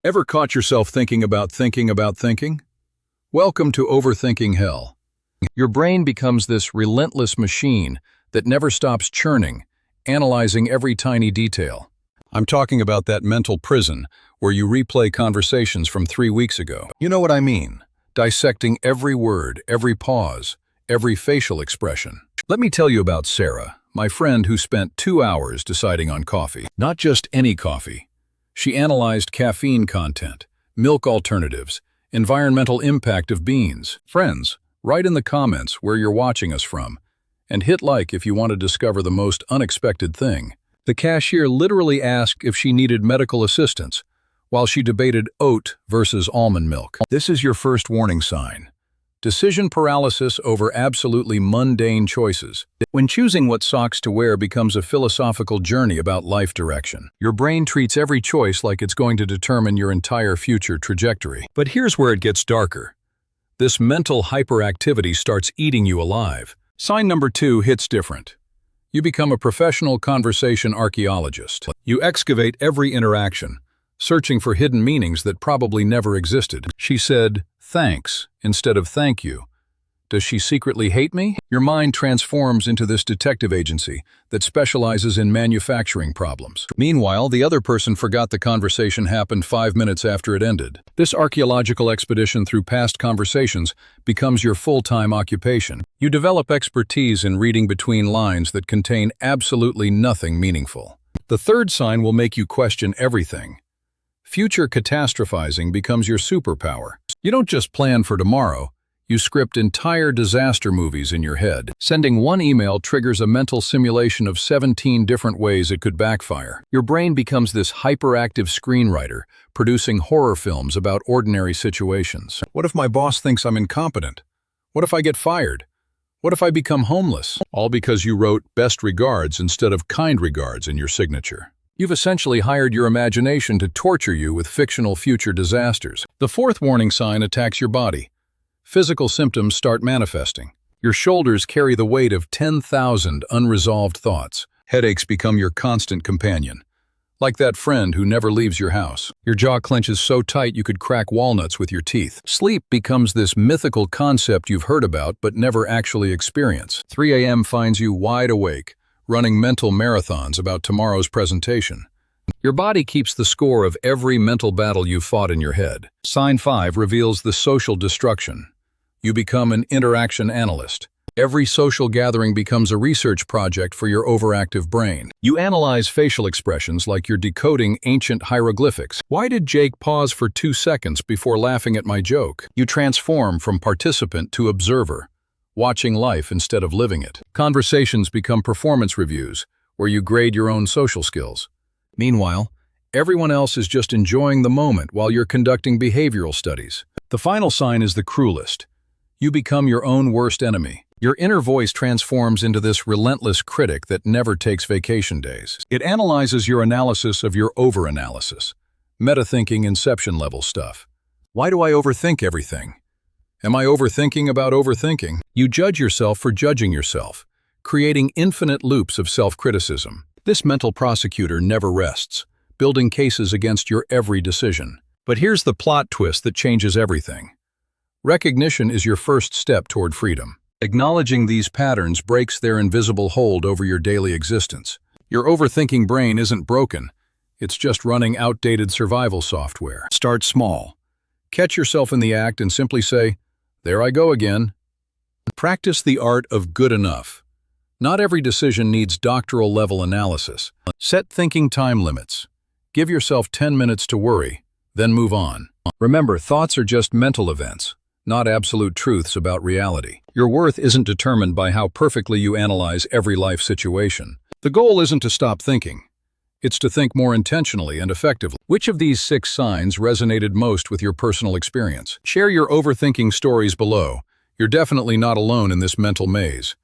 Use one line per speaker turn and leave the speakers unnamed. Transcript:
Ever caught yourself thinking about thinking? Welcome to Overthinking Hell. Your brain becomes this relentless machine that never stops churning, analyzing every tiny detail. I'm talking about that mental prison where you replay conversations from 3 weeks ago. You know what I mean? Dissecting every word, every pause, every facial expression. Let me tell you about Sarah, my friend who spent 2 hours deciding on coffee. Not just any coffee. She analyzed caffeine content, milk alternatives, environmental impact of beans. Friends, write in the comments where you're watching us from, and hit like if you want to discover the most unexpected thing. The cashier literally asked if she needed medical assistance, while she debated oat versus almond milk. This is your first warning sign. Decision paralysis over absolutely mundane choices. When choosing what socks to wear becomes a philosophical journey about life direction, your brain treats every choice like it's going to determine your entire future trajectory. But here's where it gets darker. This mental hyperactivity starts eating you alive. Sign number 2 hits different. You become a professional conversation archaeologist. You excavate every interaction, searching for hidden meanings that probably never existed. She said, "Thanks," instead of "thank you." Does she secretly hate me? Your mind transforms into this detective agency that specializes in manufacturing problems. Meanwhile, the other person forgot the conversation happened 5 minutes after it ended. This archaeological expedition through past conversations becomes your full-time occupation. You develop expertise in reading between lines that contain absolutely nothing meaningful. The third sign will make you question everything. Future catastrophizing becomes your superpower. You don't just plan for tomorrow, you script entire disaster movies in your head. Sending one email triggers a mental simulation of 17 different ways it could backfire. Your brain becomes this hyperactive screenwriter, producing horror films about ordinary situations. What if my boss thinks I'm incompetent? What if I get fired? What if I become homeless? All because you wrote "best regards" instead of "kind regards" in your signature. You've essentially hired your imagination to torture you with fictional future disasters. The fourth warning sign attacks your body. Physical symptoms start manifesting. Your shoulders carry the weight of 10,000 unresolved thoughts. Headaches become your constant companion. Like that friend who never leaves your house. Your jaw clenches so tight you could crack walnuts with your teeth. Sleep becomes this mythical concept you've heard about but never actually experienced. 3 a.m. finds you wide awake, running mental marathons about tomorrow's presentation. Your body keeps the score of every mental battle you've fought in your head. Sign 5 reveals the social destruction. You become an interaction analyst. Every social gathering becomes a research project for your overactive brain. You analyze facial expressions like you're decoding ancient hieroglyphics. Why did Jake pause for 2 seconds before laughing at my joke? You transform from participant to observer, watching life instead of living it. Conversations become performance reviews, where you grade your own social skills. Meanwhile, everyone else is just enjoying the moment while you're conducting behavioral studies. The final sign is the cruelest. You become your own worst enemy. Your inner voice transforms into this relentless critic that never takes vacation days. It analyzes your analysis of your overanalysis. Meta-thinking, inception-level stuff. Why do I overthink everything? Am I overthinking about overthinking? You judge yourself for judging yourself, creating infinite loops of self-criticism. This mental prosecutor never rests, building cases against your every decision. But here's the plot twist that changes everything. Recognition is your first step toward freedom. Acknowledging these patterns breaks their invisible hold over your daily existence. Your overthinking brain isn't broken. It's just running outdated survival software. Start small. Catch yourself in the act and simply say, "There I go again." Practice the art of good enough. Not every decision needs doctoral-level analysis. Set thinking time limits. Give yourself 10 minutes to worry, then move on. Remember, thoughts are just mental events, not absolute truths about reality. Your worth isn't determined by how perfectly you analyze every life situation. The goal isn't to stop thinking. It's to think more intentionally and effectively. Which of these 6 signs resonated most with your personal experience? Share your overthinking stories below. You're definitely not alone in this mental maze.